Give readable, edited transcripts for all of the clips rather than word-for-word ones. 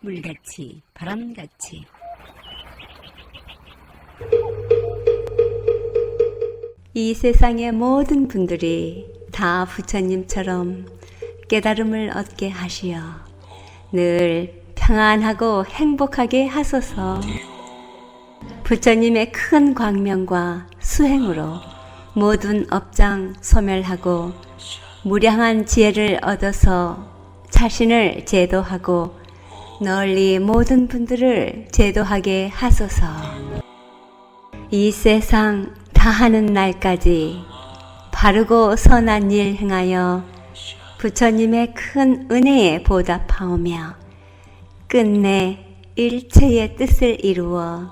물같이 바람같이 이 세상의 모든 분들이 다 부처님처럼 깨달음을 얻게 하시어 늘 평안하고 행복하게 하소서. 부처님의 큰 광명과 수행으로 모든 업장 소멸하고 무량한 지혜를 얻어서 자신을 제도하고 널리 모든 분들을 제도하게 하소서. 이 세상 다하는 날까지 바르고 선한 일 행하여 부처님의 큰 은혜에 보답하오며 끝내 일체의 뜻을 이루어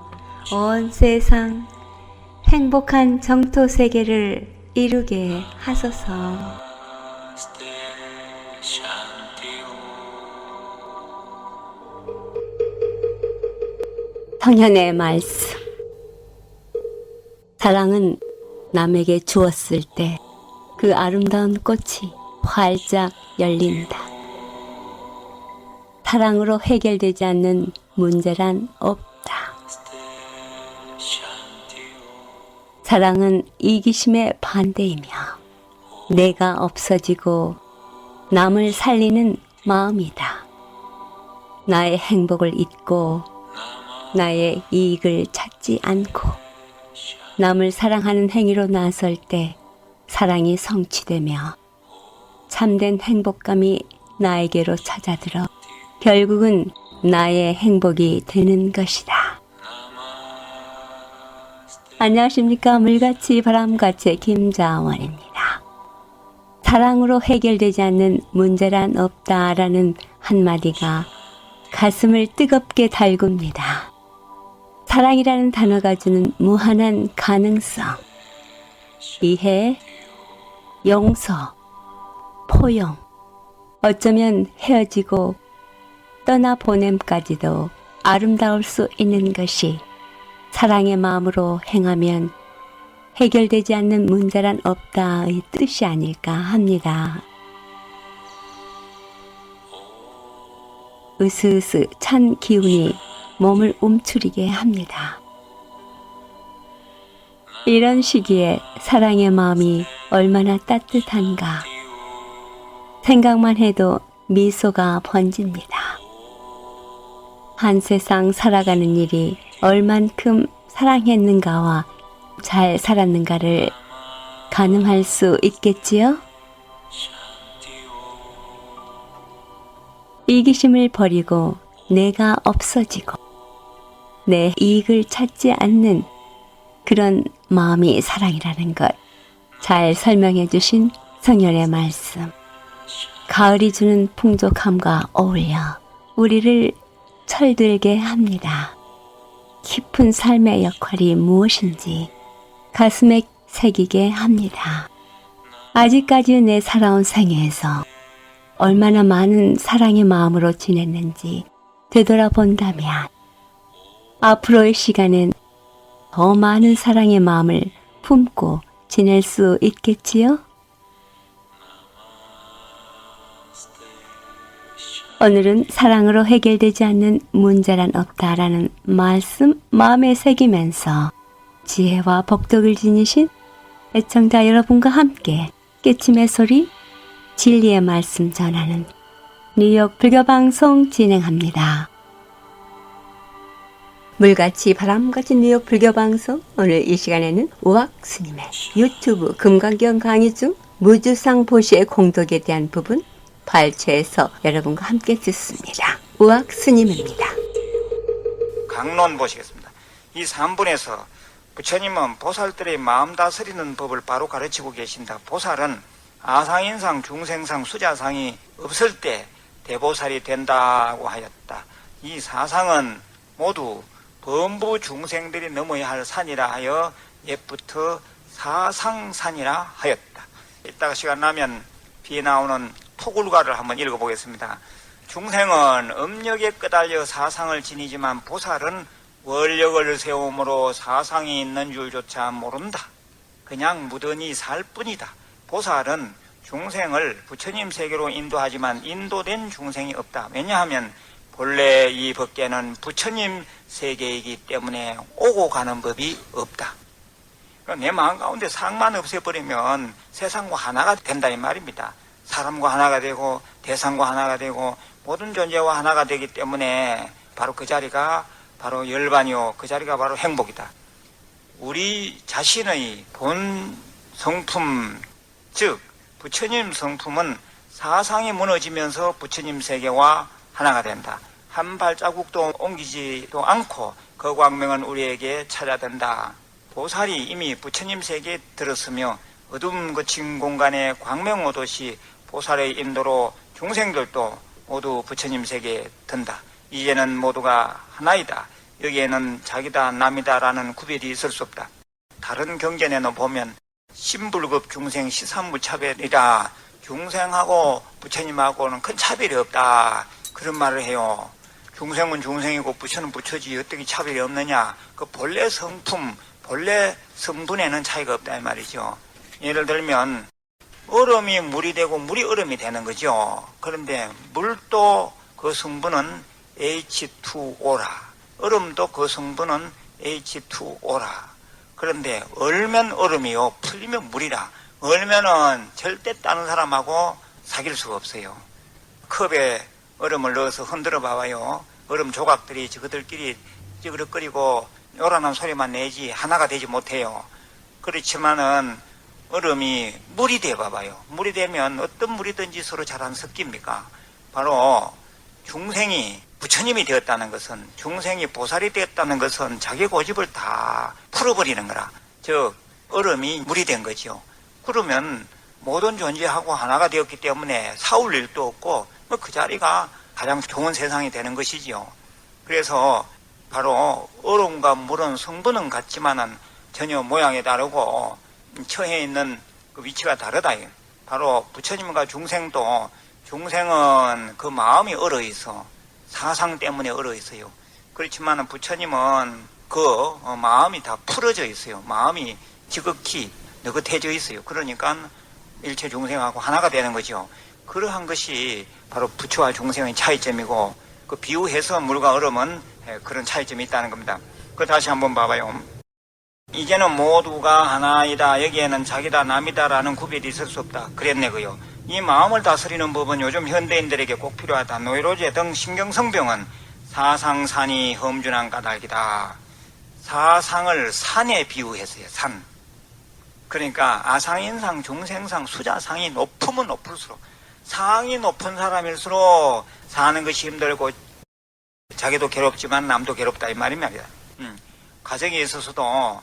온 세상 행복한 정토 세계를 이루게 하소서. 성현의 말씀. 사랑은 남에게 주었을 때 그 아름다운 꽃이 활짝 열린다. 사랑으로 해결되지 않는 문제란 없다. 사랑은 이기심의 반대이며 내가 없어지고 남을 살리는 마음이다. 나의 행복을 잊고 나의 이익을 찾지 않고 남을 사랑하는 행위로 나설 때 사랑이 성취되며 참된 행복감이 나에게로 찾아들어 결국은 나의 행복이 되는 것이다. 안녕하십니까. 물같이 바람같이 김자원입니다. 사랑으로 해결되지 않는 문제란 없다라는 한마디가 가슴을 뜨겁게 달굽니다. 사랑이라는 단어가 주는 무한한 가능성, 이해, 용서, 포용, 어쩌면 헤어지고 떠나보냄까지도 아름다울 수 있는 것이 사랑의 마음으로 행하면 해결되지 않는 문제란 없다의 뜻이 아닐까 합니다. 으스으스 찬 기운이 몸을 움츠리게 합니다. 이런 시기에 사랑의 마음이 얼마나 따뜻한가 생각만 해도 미소가 번집니다. 한 세상 살아가는 일이 얼만큼 사랑했는가와 잘 살았는가를 가늠할 수 있겠지요? 이기심을 버리고 내가 없어지고 내 이익을 찾지 않는 그런 마음이 사랑이라는 것 잘 설명해 주신 성현의 말씀. 가을이 주는 풍족함과 어울려 우리를 철들게 합니다. 깊은 삶의 역할이 무엇인지 가슴에 새기게 합니다. 아직까지 내 살아온 생애에서 얼마나 많은 사랑의 마음으로 지냈는지 되돌아본다면 앞으로의 시간엔 더 많은 사랑의 마음을 품고 지낼 수 있겠지요? 오늘은 사랑으로 해결되지 않는 문제란 없다라는 말씀 마음에 새기면서 지혜와 복덕을 지니신 애청자 여러분과 함께 깨침의 소리 진리의 말씀 전하는 뉴욕 불교방송 진행합니다. 물같이 바람같이 뉴욕 불교방송. 오늘 이 시간에는 우악스님의 유튜브 금강경 강의 중 무주상 보시의 공덕에 대한 부분 8최에서 여러분과 함께 듣습니다. 우악스님입니다. 강론 보시겠습니다. 이 3분에서 부처님은 보살들의 마음 다스리는 법을 바로 가르치고 계신다. 보살은 아상인상, 중생상, 수자상이 없을 때 대보살이 된다고 하였다. 이 사상은 모두 범부 중생들이 넘어야 할 산이라 하여 옛부터 사상산이라 하였다. 이따가 시간 나면 뒤에 나오는 토굴가를 한번 읽어보겠습니다. 중생은 음력에 끄달려 사상을 지니지만 보살은 원력을 세움으로 사상이 있는 줄조차 모른다. 그냥 무던히 살 뿐이다. 보살은 중생을 부처님 세계로 인도하지만 인도된 중생이 없다. 왜냐하면 본래 이 법계는 부처님 세계이기 때문에 오고 가는 법이 없다. 그러니까 내 마음 가운데 상만 없애버리면 세상과 하나가 된다 이 말입니다. 사람과 하나가 되고 대상과 하나가 되고 모든 존재와 하나가 되기 때문에 바로 그 자리가 바로 열반이요, 그 자리가 바로 행복이다. 우리 자신의 본 성품, 즉 부처님 성품은 사상이 무너지면서 부처님 세계와 하나가 된다. 한 발자국도 옮기지도 않고 그 광명은 우리에게 찾아든다. 보살이 이미 부처님 세계에 들었으며 어둠 거친 공간에 광명 오듯이 보살의 인도로 중생들도 모두 부처님 세계에 든다. 이제는 모두가 하나이다. 여기에는 자기다 남이다라는 구별이 있을 수 없다. 다른 경전에는 보면 신불급 중생 시산무차별이라 중생하고 부처님하고는 큰 차별이 없다. 그런 말을 해요. 중생은 중생이고 부처는 부처지 어떻게 차별이 없느냐. 그 본래 성품, 본래 성분에는 차이가 없다 이 말이죠. 예를 들면 얼음이 물이 되고 물이 얼음이 되는 거죠. 그런데 물도 그 성분은 H2O라. 얼음도 그 성분은 H2O라. 그런데 얼면 얼음이요, 풀리면 물이라. 얼면은 절대 다른 사람하고 사귈 수가 없어요. 컵에 얼음을 넣어서 흔들어 봐봐요. 얼음 조각들이 저들끼리 찌그러거리고 요란한 소리만 내지 하나가 되지 못해요. 그렇지만은 얼음이 물이 돼 봐봐요. 물이 되면 어떤 물이든지 서로 잘 안 섞입니까? 바로 중생이 부처님이 되었다는 것은, 중생이 보살이 되었다는 것은 자기 고집을 다 풀어버리는 거라. 즉 얼음이 물이 된 거죠. 그러면 모든 존재하고 하나가 되었기 때문에 싸울 일도 없고 그 자리가 가장 좋은 세상이 되는 것이지요. 그래서 바로 얼음과 물은 성분은 같지만은 전혀 모양이 다르고 처해 있는 그 위치가 다르다. 바로 부처님과 중생도, 중생은 그 마음이 얼어 있어. 사상 때문에 얼어 있어요. 그렇지만 부처님은 그 마음이 다 풀어져 있어요. 마음이 지극히 느긋해져 있어요. 그러니까 일체 중생하고 하나가 되는 거죠. 그러한 것이 바로 부처와 중생의 차이점이고, 그 비유해서 물과 얼음은 그런 차이점이 있다는 겁니다. 그 다시 한번 봐봐요. 이제는 모두가 하나이다. 여기에는 자기다 남이다라는 구별이 있을 수 없다. 그랬네 그요. 이 마음을 다스리는 법은 요즘 현대인들에게 꼭 필요하다. 노이로제 등 신경성병은 사상산이 험준한 까닭이다. 사상을 산에 비유했어요. 산. 그러니까 아상인상, 중생상, 수자상이 높으면 높을수록, 상이 높은 사람일수록 사는 것이 힘들고 자기도 괴롭지만 남도 괴롭다 이 말입니다. 가정에 있어서도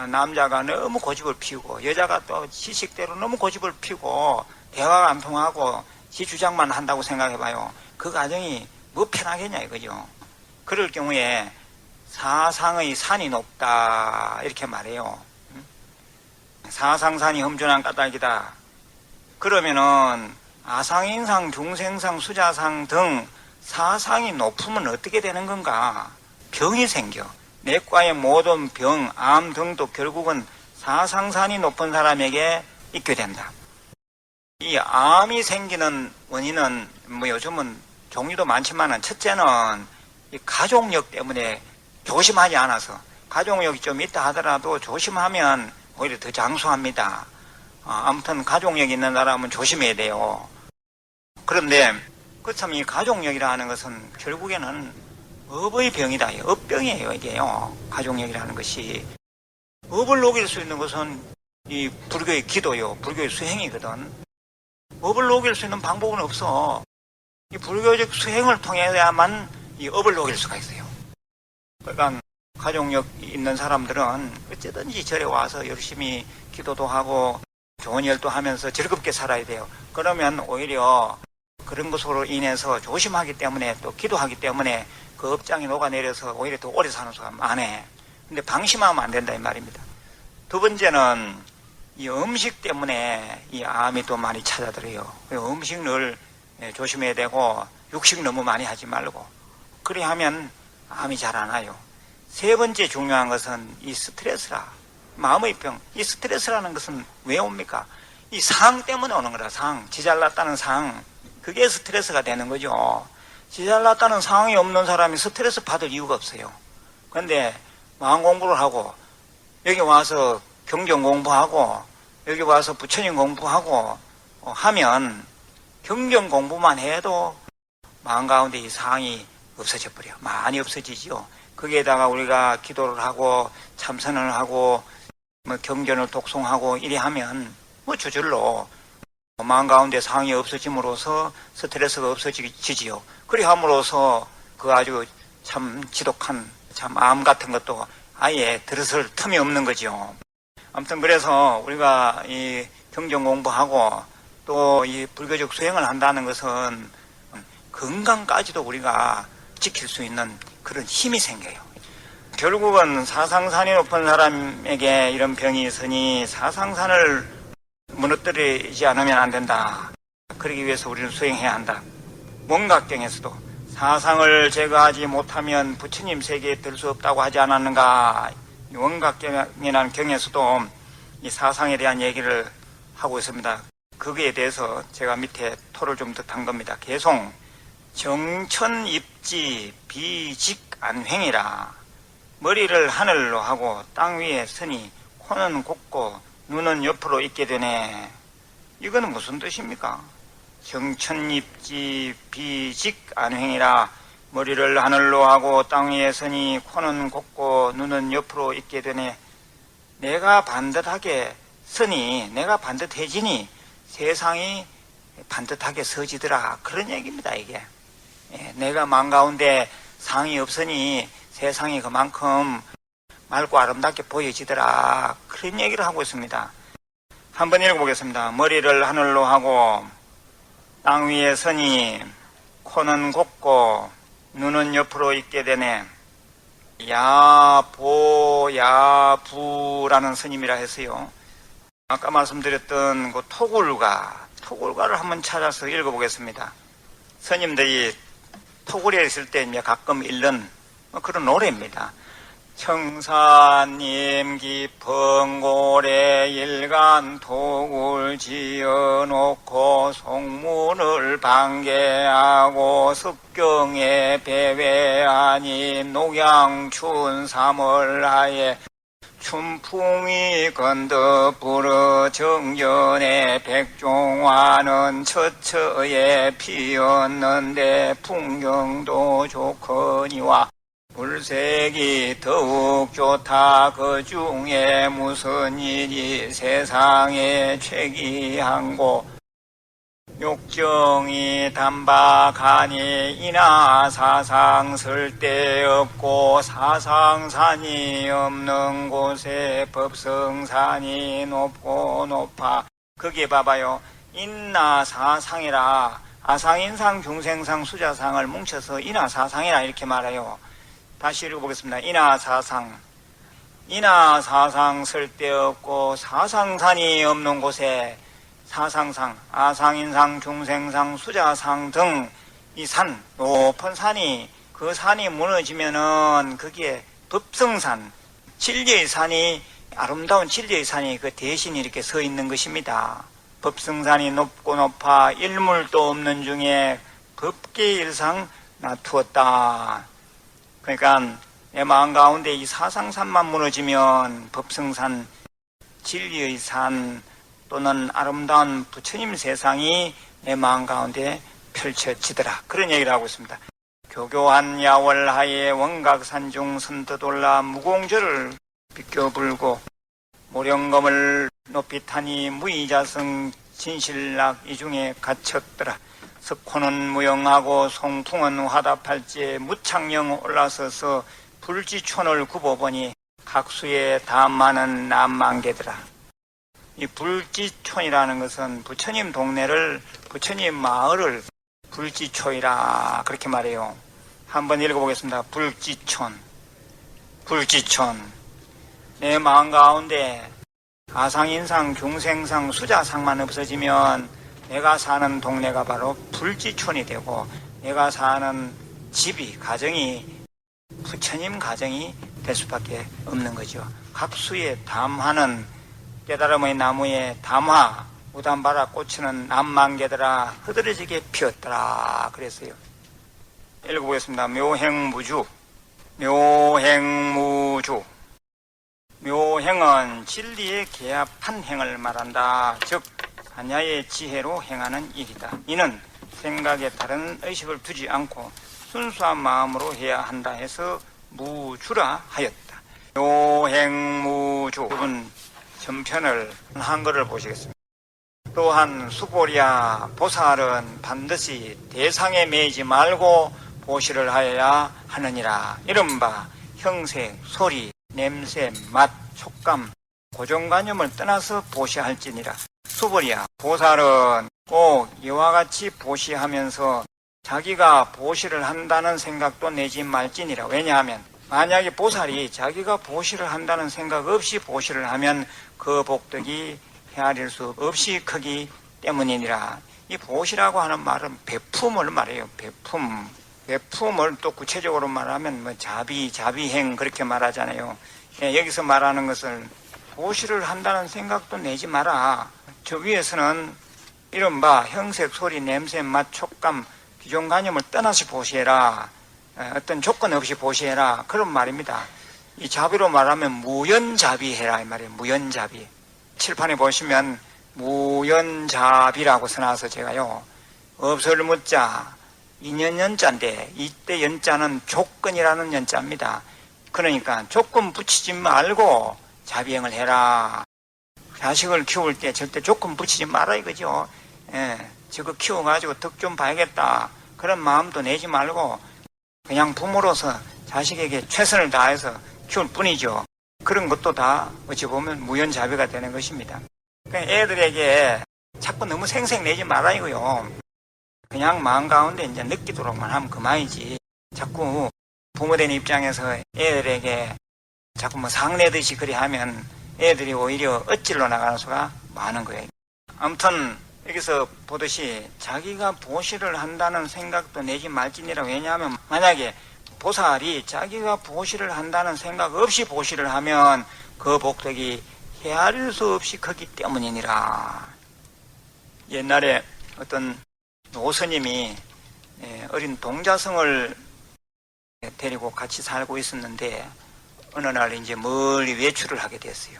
남자가 너무 고집을 피우고 여자가 또 지식대로 너무 고집을 피우고 대화가 안 통하고 지 주장만 한다고 생각해봐요. 그 가정이 뭐 편하겠냐 이거죠. 그럴 경우에 사상의 산이 높다 이렇게 말해요. 사상산이 험준한 까닭이다. 그러면은 아상인상, 중생상, 수자상 등 사상이 높으면 어떻게 되는 건가? 병이 생겨. 내과의 모든 병, 암 등도 결국은 사상산이 높은 사람에게 있게 된다. 이 암이 생기는 원인은 뭐 요즘은 종류도 많지만 첫째는 이 가족력 때문에 조심하지 않아서, 가족력이 좀 있다 하더라도 조심하면 오히려 더 장수합니다. 아무튼 가족력 있는 사람은 조심해야 돼요. 그런데 그렇다면 이 가족력이라는 것은 결국에는 업의 병이다. 업병이에요 이게요. 가족력이라는 것이. 업을 녹일 수 있는 것은 이 불교의 기도요, 불교의 수행이거든. 업을 녹일 수 있는 방법은 없어. 이 불교적 수행을 통해야만 이 업을 녹일 수가 있어요. 그러니까 가족력 있는 사람들은 어쩌든지 절에 와서 열심히 기도도 하고 좋은 일도 하면서 즐겁게 살아야 돼요. 그러면 오히려 그런 것으로 인해서 조심하기 때문에, 또 기도하기 때문에 그 업장이 녹아내려서 오히려 더 오래 사는 수가 많아. 근데 방심하면 안 된다 이 말입니다. 두 번째는 이 음식 때문에 이 암이 또 많이 찾아들어요. 음식을 조심해야 되고 육식 너무 많이 하지 말고, 그래 하면 암이 잘 안 와요. 세 번째 중요한 것은 이 스트레스라. 마음의 병. 이 스트레스라는 것은 왜 옵니까? 이 상 때문에 오는 거라. 상. 지 잘났다는 상. 그게 스트레스가 되는 거죠. 지 잘났다는 상황이 없는 사람이 스트레스 받을 이유가 없어요. 그런데 마음 공부를 하고 여기 와서 경전 공부하고 여기 와서 부처님 공부하고 하면 경전 공부만 해도 마음 가운데 이 상황이 없어져 버려. 많이 없어지죠. 거기에다가 우리가 기도를 하고 참선을 하고 뭐 경전을 독송하고 이래 하면 뭐 저절로 마음 가운데 상황이 없어짐으로써 스트레스가 없어지지요. 그리 함으로써 그 아주 참 지독한 참 암 같은 것도 아예 들어설 틈이 없는 거죠. 아무튼 그래서 우리가 이 경전 공부하고 또 이 불교적 수행을 한다는 것은 건강까지도 우리가 지킬 수 있는 그런 힘이 생겨요. 결국은 사상산이 높은 사람에게 이런 병이 있으니 사상산을 무너뜨리지 않으면 안 된다. 그러기 위해서 우리는 수행해야 한다. 원각경에서도 사상을 제거하지 못하면 부처님 세계에 들 수 없다고 하지 않았는가. 원각경이라는 경에서도 이 사상에 대한 얘기를 하고 있습니다. 거기에 대해서 제가 밑에 토를 좀 더 단 겁니다. 개송 정천입지 비직안횡이라. 머리를 하늘로 하고 땅 위에 서니 코는 곱고 눈은 옆으로 있게 되네. 이거는 무슨 뜻입니까? 정천입지 비직안횡이라. 머리를 하늘로 하고 땅 위에 서니 코는 곱고 눈은 옆으로 있게 되네. 내가 반듯하게 서니 내가 반듯해지니 세상이 반듯하게 서지더라. 그런 얘기입니다. 이게 내가 마음 가운데 상이 없으니 세상이 그만큼 맑고 아름답게 보여지더라. 그런 얘기를 하고 있습니다. 한번 읽어보겠습니다. 머리를 하늘로 하고 땅 위에 서니 코는 곱고 눈은 옆으로 있게 되네. 야보야부라는 스님이라 했어요. 아까 말씀드렸던 그 토굴가를 한번 찾아서 읽어보겠습니다. 스님들이 토굴에 있을 때 가끔 읽는 그런 노래입니다. 청산님 깊은 고래 일간 토굴 지어놓고 송문을 방개하고 습경에 배회하니 녹양춘 3월 하에 춘풍이 건더 불어 정전에 백종화는 처처에 피었는데 풍경도 좋거니와 불색이 더욱 좋다. 그 중에 무슨 일이 세상에 최기한고. 욕정이 단박하니 이나 사상 쓸데없고 사상산이 없는 곳에 법성산이 높고 높아. 거기에 봐봐요. 인나 사상이라. 아상인상 중생상 수자상을 뭉쳐서 인나 사상이라 이렇게 말해요. 다시 읽어보겠습니다. 인하사상 쓸데없고 사상산이 없는 곳에 사상상, 아상인상, 중생상, 수자상 등 이 산, 높은 산이 그 산이 무너지면은 거기에 법성산, 진리의 산이 아름다운 진리의 산이 그 대신 이렇게 서 있는 것입니다. 법성산이 높고 높아 일물도 없는 중에 법계일상 놔두었다. 그러니까 내 마음 가운데 이 사상산만 무너지면 법성산, 진리의 산 또는 아름다운 부처님 세상이 내 마음 가운데 펼쳐지더라. 그런 얘기를 하고 있습니다. 교교한 야월하에 원각산중 선뜻올라 무공절을 비껴불고 모령검을 높이 타니 무의자성 진실락 이 중에 갇혔더라. 석호는 무영하고 송풍은 화답할지에 무창령 올라서서 불지촌을 굽어보니 각수에 담많은 남만개더라. 이 불지촌이라는 것은 부처님 동네를, 부처님 마을을 불지촌이라 그렇게 말해요. 한번 읽어보겠습니다. 불지촌. 내 마음 가운데 아상인상, 중생상, 수자상만 없어지면 내가 사는 동네가 바로 불지촌이 되고 내가 사는 집이, 가정이 부처님 가정이 될 수밖에 없는 거죠. 각수에 담하는 깨달음의 나무에 담화 우담바라 꽂히는 남만개들아 흐드러지게 피었더라 그랬어요. 읽어보겠습니다. 묘행무주. 묘행무주. 묘행은 진리에 개합한 행을 말한다. 즉 반야의 지혜로 행하는 일이다. 이는 생각에 다른 의식을 두지 않고 순수한 마음으로 해야 한다 해서 무주라 하였다. 묘행무주. 부분 전편을 한글을 보시겠습니다. 또한 수보리야, 보살은 반드시 대상에 매이지 말고 보시를 하여야 하느니라. 이른바 형색, 소리, 냄새, 맛, 촉감, 고정관념을 떠나서 보시할지니라. 수보리야, 보살은 꼭 이와 같이 보시하면서 자기가 보시를 한다는 생각도 내지 말지니라. 왜냐하면 만약에 보살이 자기가 보시를 한다는 생각 없이 보시를 하면 그 복덕이 헤아릴 수 없이 크기 때문이니라. 이 보시라고 하는 말은 배품을 말해요. 배품. 배품을 또 구체적으로 말하면 뭐 자비행 그렇게 말하잖아요. 예, 여기서 말하는 것을 보시를 한다는 생각도 내지 마라. 저 위에서는 이른바 형색, 소리, 냄새, 맛, 촉감, 기존관념을 떠나서 보시해라. 어떤 조건 없이 보시해라. 그런 말입니다. 이 자비로 말하면 무연자비해라 이 말이에요. 무연자비. 칠판에 보시면 무연자비라고 써놔서 제가요, 없을 무자 인연연자인데 이때 연자는 조건이라는 연자입니다. 그러니까 조건 붙이지 말고 자비행을 해라. 자식을 키울 때 절대 조건 붙이지 마라 이거죠. 예, 저거 키워가지고 덕 좀 봐야겠다 그런 마음도 내지 말고 그냥 부모로서 자식에게 최선을 다해서 키울 뿐이죠. 그런 것도 다 어찌 보면 무연자비가 되는 것입니다. 그러니까 애들에게 자꾸 너무 생색내지 말아요고요. 그냥 마음 가운데 이제 느끼도록만 하면 그만이지. 자꾸 부모된 입장에서 애들에게 자꾸 뭐 상내듯이 그리 하면 애들이 오히려 엇질러 나가는 수가 많은 거예요. 아무튼 여기서 보듯이 자기가 보시를 한다는 생각도 내지 말지니라. 왜냐하면 만약에 보살이 자기가 보시를 한다는 생각 없이 보시를 하면 그 복덕이 헤아릴 수 없이 크기 때문이니라. 옛날에 어떤 노스님이 어린 동자성을 데리고 같이 살고 있었는데 어느 날 이제 멀리 외출을 하게 됐어요.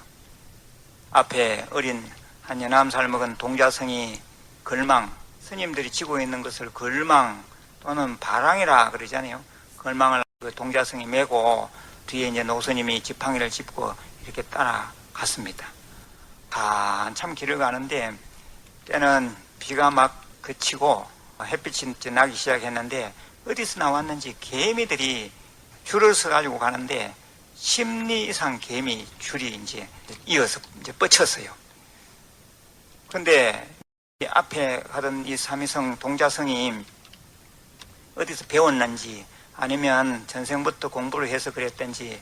앞에 어린 한 연암살 먹은 동자성이 걸망, 스님들이 지고 있는 것을 걸망 또는 바랑이라 그러잖아요. 걸망을 그 동자성이 메고 뒤에 이제 노스님이 지팡이를 짚고 이렇게 따라갔습니다. 한참 길을 가는데 때는 비가 막 그치고 햇빛이 이제 나기 시작했는데 어디서 나왔는지 개미들이 줄을 서가지고 가는데 10리 이상 개미 줄이 이제 이어서 이제 뻗쳤어요. 근데 앞에 가던 이 삼위성 동자성이 어디서 배웠는지 아니면 전생부터 공부를 해서 그랬던지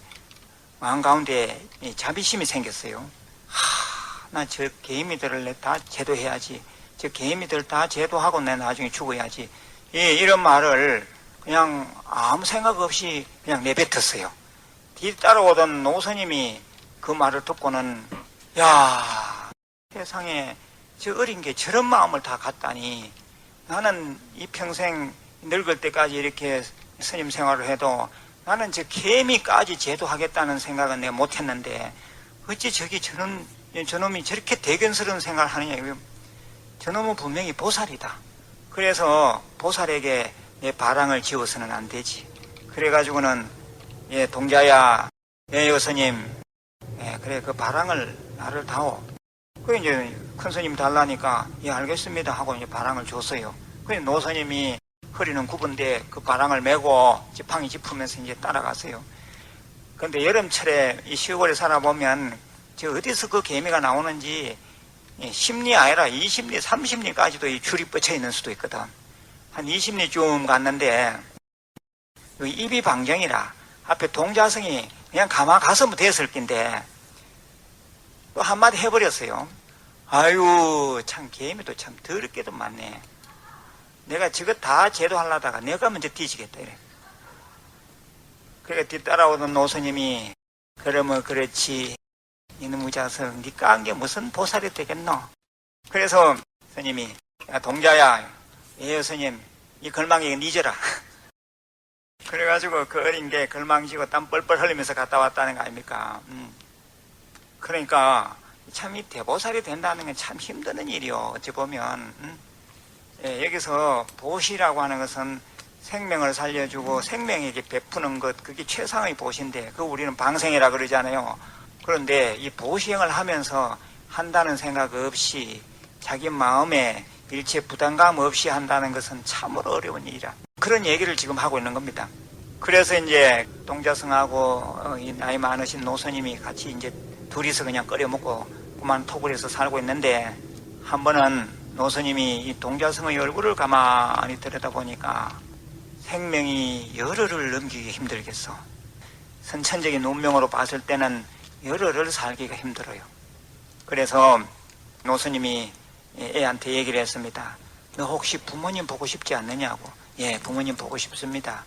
마음 가운데 자비심이 생겼어요. 나 저 개미들을 다 제도해야지. 저 개미들 다 제도하고 내 나중에 죽어야지. 이런 말을 그냥 아무 생각 없이 그냥 내뱉었어요. 뒤 따라오던 노스님이 그 말을 듣고는 야, 세상에 저 어린 게 저런 마음을 다 갖다니. 나는 이 평생 늙을 때까지 이렇게 스님 생활을 해도 나는 저 개미까지 제도하겠다는 생각은 내가 못했는데 어찌 저놈이 저렇게 대견스러운 생각을 하느냐. 저놈은 분명히 보살이다. 그래서 보살에게 내 바랑을 지어서는 안 되지. 그래가지고는 동자야, 여스님, 그래 그 바랑을 나를 다오. 그래 이제 큰 스님 달라니까 알겠습니다 하고 이제 바랑을 줬어요. 그래 노스님이 허리는 굽은데 그 바랑을 메고 지팡이 짚으면서 이제 따라갔어요. 근데 여름철에 이 시골에 살아보면 저 어디서 그 개미가 나오는지 10리 아니라 20리, 30리까지도 이 줄이 뻗쳐 있는 수도 있거든. 한 20리쯤 갔는데 입이 방정이라 앞에 동자성이 그냥 가만 가서면 됐을 낀데 또 한마디 해버렸어요. 아유 참 개미도 참 더럽게도 많네. 내가 저거 다 제도하려다가 내가 먼저 뒤지겠다 이래. 그래 뒤따라오던 노스님이 그러면 그렇지 이놈의 자석 니까 한 게 무슨 보살이 되겠노. 그래서 스님이 야 동자야, 스님 이 걸망에 잊어라. 그래가지고 그 어린 게 걸망지고 땀 뻘뻘 흘리면서 갔다 왔다는 거 아닙니까? 그러니까 참 이 대보살이 된다는 건 참 힘드는 일이요. 어찌 보면 예, 여기서 보시라고 하는 것은 생명을 살려주고 생명에게 베푸는 것, 그게 최상의 보시인데 그 우리는 방생이라 그러잖아요. 그런데 이 보시행을 하면서 한다는 생각 없이 자기 마음에 일체 부담감 없이 한다는 것은 참으로 어려운 일이라, 그런 얘기를 지금 하고 있는 겁니다. 그래서 이제 동자승하고 이 나이 많으신 노스님이 같이 이제 둘이서 그냥 끓여 먹고 그만 토굴에서 살고 있는데, 한 번은 노스님이 이 동자승의 얼굴을 가만히 들여다보니까 생명이 열흘을 넘기기 힘들겠어. 선천적인 운명으로 봤을 때는 열흘을 살기가 힘들어요. 그래서 노스님이 애한테 얘기를 했습니다. 너 혹시 부모님 보고 싶지 않느냐고. 예, 부모님 보고 싶습니다.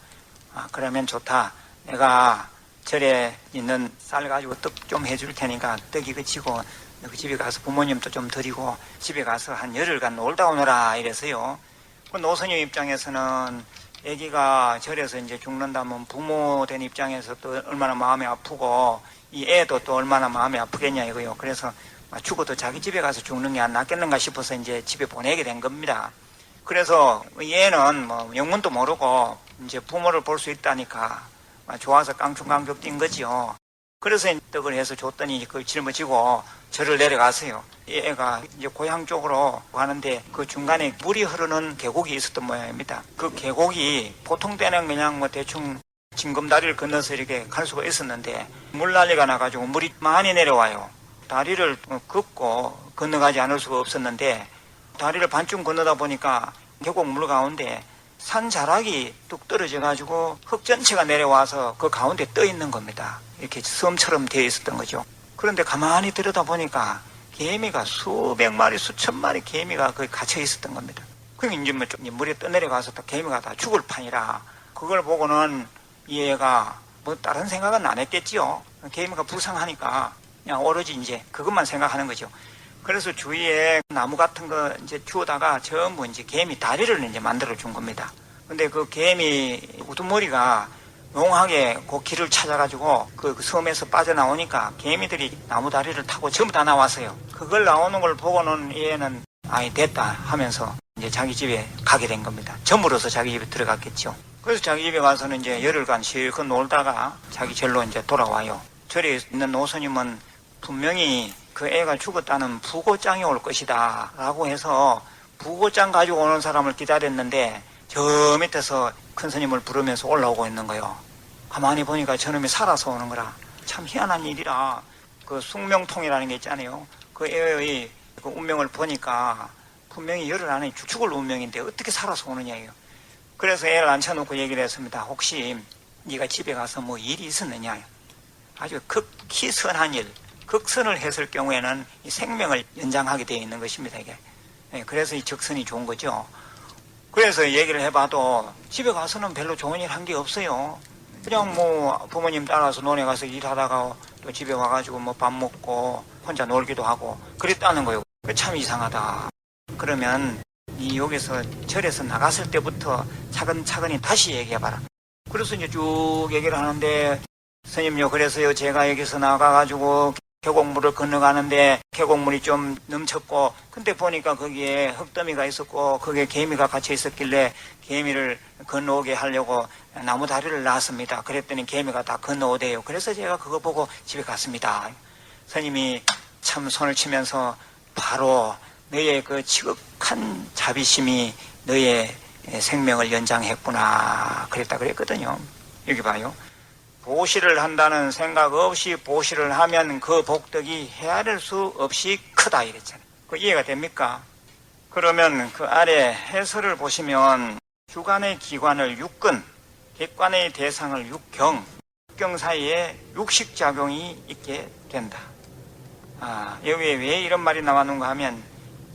아, 그러면 좋다. 내가 절에 있는 쌀 가지고 떡 좀 해줄 테니까 떡 이거 지고 그 집에 가서 부모님도 좀 드리고 집에 가서 한 열흘간 놀다 오너라 이래서요. 그 노스님 입장에서는 아기가 절에서 이제 죽는다면 부모 된 입장에서 또 얼마나 마음이 아프고 이 애도 또 얼마나 마음이 아프겠냐 이거요. 그래서 죽어도 자기 집에 가서 죽는 게 안 낫겠는가 싶어서 이제 집에 보내게 된 겁니다. 그래서 얘는 뭐 영문도 모르고 이제 부모를 볼 수 있다니까 좋아서 깡충깡충 뛴 거지요. 그래서 떡을 해서 줬더니 그걸 짊어지고 절을 내려가세요. 얘가 이제 고향 쪽으로 가는데 그 중간에 물이 흐르는 계곡이 있었던 모양입니다. 그 계곡이 보통 때는 그냥 뭐 대충 징검다리를 건너서 이렇게 갈 수가 있었는데 물난리가 나가지고 물이 많이 내려와요. 다리를 긋고 건너가지 않을 수가 없었는데 다리를 반쯤 건너다 보니까 계곡 물 가운데 산자락이 뚝 떨어져 가지고 흙 전체가 내려와서 그 가운데 떠 있는 겁니다. 이렇게 섬처럼 되어 있었던 거죠. 그런데 가만히 들여다 보니까 개미가 수백 마리 수천 마리 개미가 거기 갇혀 있었던 겁니다. 그러니까 이제 뭐 물에 떠내려가서 개미가 다 죽을 판이라 그걸 보고는 이 애가 뭐 다른 생각은 안 했겠지요. 개미가 불쌍하니까 그냥 오로지 이제 그것만 생각하는 거죠. 그래서 주위에 나무 같은 거 이제 주워다가 전부 이제 개미 다리를 이제 만들어 준 겁니다. 근데 그 개미 우두머리가 용하게 그 길을 찾아가지고 그 섬에서 빠져나오니까 개미들이 나무 다리를 타고 전부 다 나왔어요. 그걸 나오는 걸 보고는 얘는 아이 됐다 하면서 이제 자기 집에 가게 된 겁니다. 점으로서 자기 집에 들어갔겠죠. 그래서 자기 집에 가서는 이제 열흘간 실컷 놀다가 자기 절로 이제 돌아와요. 절에 있는 노스님은 분명히 그 애가 죽었다는 부고장이 올 것이다 라고 해서 부고장 가지고 오는 사람을 기다렸는데 저 밑에서 큰 스님을 부르면서 올라오고 있는 거예요. 가만히 보니까 저놈이 살아서 오는 거라 참 희한한 일이라. 그 숙명통이라는 게 있잖아요. 그 애의 그 운명을 보니까 분명히 열흘 안에 죽을 운명인데 어떻게 살아서 오느냐예요. 그래서 애를 앉혀놓고 얘기를 했습니다. 혹시 네가 집에 가서 뭐 일이 있었느냐. 아주 극히 선한 일, 극선을 했을 경우에는 이 생명을 연장하게 되어 있는 것입니다. 이게. 그래서 이 적선이 좋은 거죠. 그래서 얘기를 해봐도 집에 가서는 별로 좋은 일 한 게 없어요. 그냥 뭐 부모님 따라서 논에 가서 일하다가 또 집에 와가지고 뭐 밥 먹고 혼자 놀기도 하고 그랬다는 거예요. 참 이상하다. 그러면 이 여기서 절에서 나갔을 때부터 차근차근히 다시 얘기해봐라. 그래서 이제 쭉 얘기를 하는데 스님요, 그래서요 제가 여기서 나가가지고 계곡물을 건너가는데 계곡물이 좀 넘쳤고 근데 보니까 거기에 흙더미가 있었고 거기에 개미가 갇혀 있었길래 개미를 건너오게 하려고 나무 다리를 놨습니다. 그랬더니 개미가 다 건너오대요. 그래서 제가 그거 보고 집에 갔습니다. 스님이 참 손을 치면서 바로 너의 그 지극한 자비심이 너의 생명을 연장했구나 그랬다 그랬거든요. 여기 봐요. 보시를 한다는 생각 없이 보시를 하면 그 복덕이 헤아릴 수 없이 크다 이랬잖아요. 그 이해가 됩니까? 그러면 그 아래 해설을 보시면 주관의 기관을 육근, 객관의 대상을 육경, 육경 사이에 육식작용이 있게 된다. 여기에 왜 이런 말이 나왔는가 하면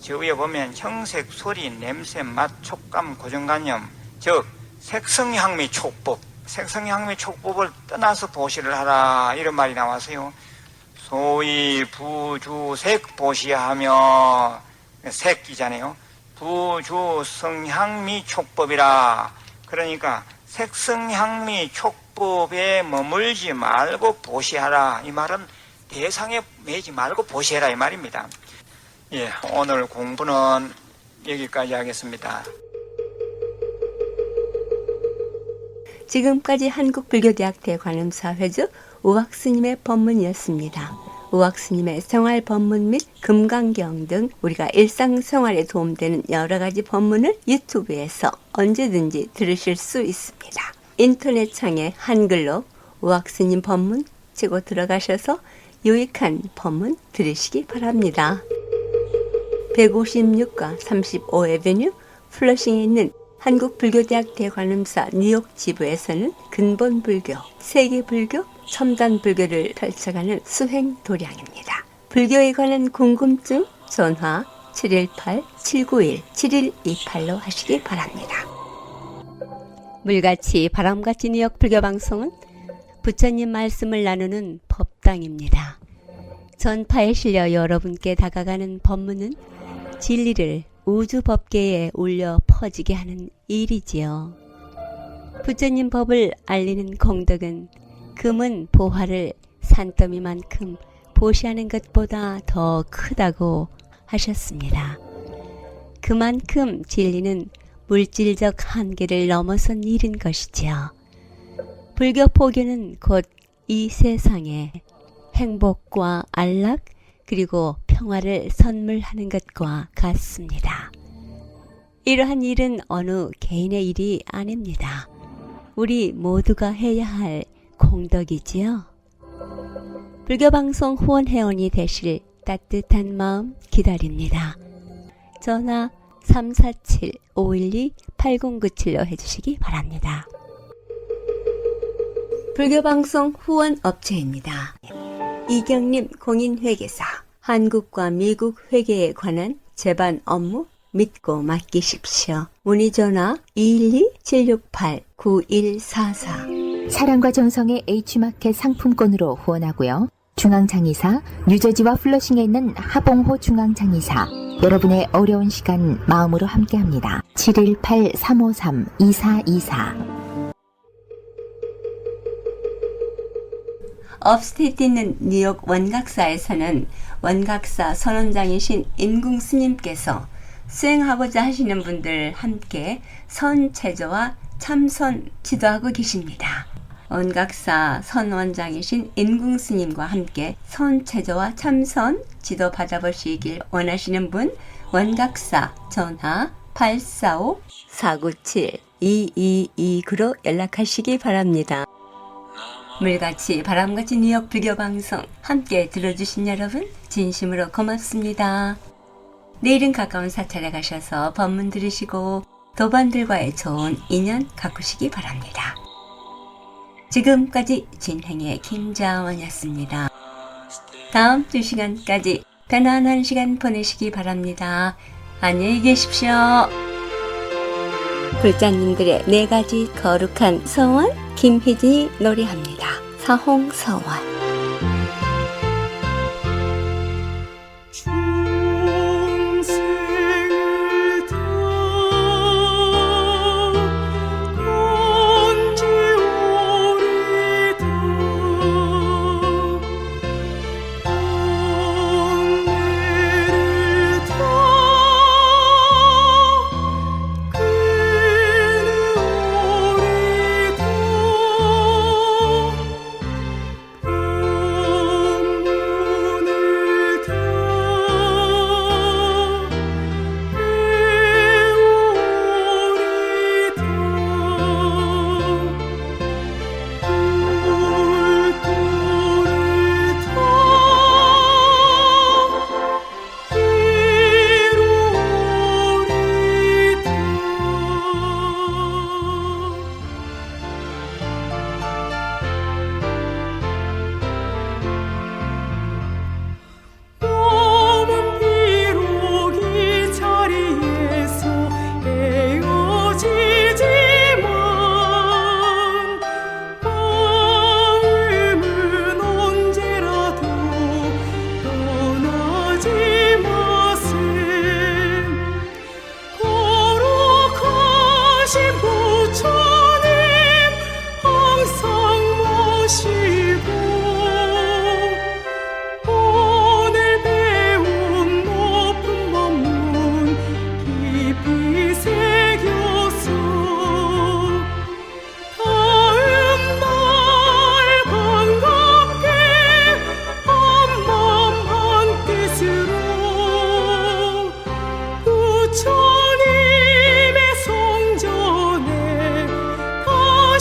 저 위에 보면 형색, 소리, 냄새, 맛, 촉감, 고정관념, 즉 색성향미 촉법, 색성향미 촉법을 떠나서 보시를 하라 이런 말이 나와서요. 소위 부주색 보시하며 색이잖아요. 부주성향미 촉법이라. 그러니까 색성향미 촉법에 머물지 말고 보시하라. 이 말은 대상에 매지 말고 보시해라 이 말입니다. 예, 오늘 공부는 여기까지 하겠습니다. 지금까지 한국불교대학대 관음사 회주 우학스님의 법문이었습니다. 우학스님의 생활 법문 및 금강경 등 우리가 일상생활에 도움되는 여러 가지 법문을 유튜브에서 언제든지 들으실 수 있습니다. 인터넷 창에 한글로 우학스님 법문 치고 들어가셔서 유익한 법문 들으시기 바랍니다. 156과 35에베뉴 플러싱에 있는 한국불교대학 대관음사 뉴욕 지부에서는 근본불교, 세계불교, 첨단불교를 펼쳐가는 수행 도량입니다. 불교에 관한 궁금증 전화 718-791-7128로 하시기 바랍니다. 물같이 바람같이 뉴욕 불교방송은 부처님 말씀을 나누는 법당입니다. 전파에 실려 여러분께 다가가는 법문은 진리를 우주 법계에 울려 퍼지게 하는 일이지요. 부처님 법을 알리는 공덕은 금은 보화를 산더미만큼 보시하는 것보다 더 크다고 하셨습니다. 그만큼 진리는 물질적 한계를 넘어선 일인 것이지요. 불교 포교는 곧 이 세상에 행복과 안락 그리고 평화를 선물하는 것과 같습니다. 이러한 일은 어느 개인의 일이 아닙니다. 우리 모두가 해야 할 공덕이지요. 불교방송 후원회원이 되실 따뜻한 마음 기다립니다. 전화 347-512-8097로 해주시기 바랍니다. 불교방송 후원 업체입니다. 이경림 공인회계사, 한국과 미국 회계에 관한 제반 업무 믿고 맡기십시오. 문의전화 212-768-9144. 사랑과 정성의 H마켓 상품권으로 후원하고요. 중앙장의사, 뉴저지와 플러싱에 있는 하봉호 중앙장의사, 여러분의 어려운 시간 마음으로 함께합니다. 718-353-2424. 업스테이트 있는 뉴욕 원각사에서는 원각사 선원장이신 인궁 스님께서 수행하고자 하시는 분들 함께 선체조와 참선 지도하고 계십니다. 원각사 선원장이신 인궁 스님과 함께 선체조와 참선 지도 받아보시길 원하시는 분 원각사 전화 845-497-2229로 연락하시기 바랍니다. 물같이 바람같이 뉴욕 불교방송 함께 들어주신 여러분 진심으로 고맙습니다. 내일은 가까운 사찰에 가셔서 법문 들으시고 도반들과의 좋은 인연 가꾸시기 바랍니다. 지금까지 진행의 김자원이었습니다. 다음 2시간까지 편안한 시간 보내시기 바랍니다. 안녕히 계십시오. 불자님들의 4가지 거룩한 서원 김희진이 노래합니다. 사홍서원.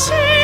시